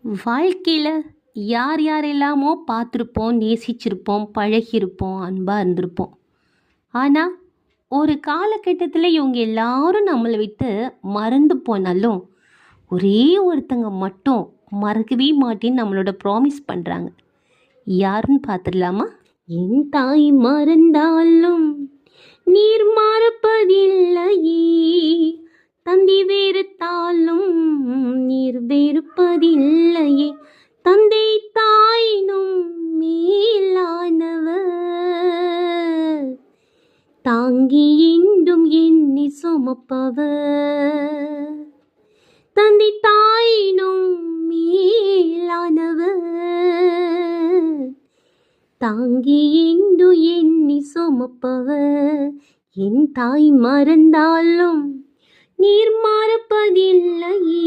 வாழ்க்கையில் யார் யாரெல்லாமோ பார்த்துருப்போம், நேசிச்சிருப்போம், பழகியிருப்போம், அன்பாக இருந்திருப்போம். ஆனால் ஒரு காலகட்டத்தில் இவங்க எல்லாரும் நம்மளை விட்டு மறந்து போனாலும் ஒரே ஒருத்தங்க மட்டும் மறக்கவே மாட்டேன்னு நம்மளோட ப்ராமிஸ் பண்ணுறாங்க. யாருன்னு பார்த்துடலாமா? என் தாய் மறந்தாலும் நீர் மறப்பதில்லையே, தந்தை வெறுத்தாலும் நீர் வெறுப்பதில்லையே, தந்தை தாயினும் மேலானவர், தாங்கி என்றும் எண்ணி சுமப்பவர், தந்தை தாயினும் மேலானவர், தாங்கி என்று எண்ணி சுமப்பவர். என் தாய் மறந்தாலும் நீர் மறப்பதில்லையே,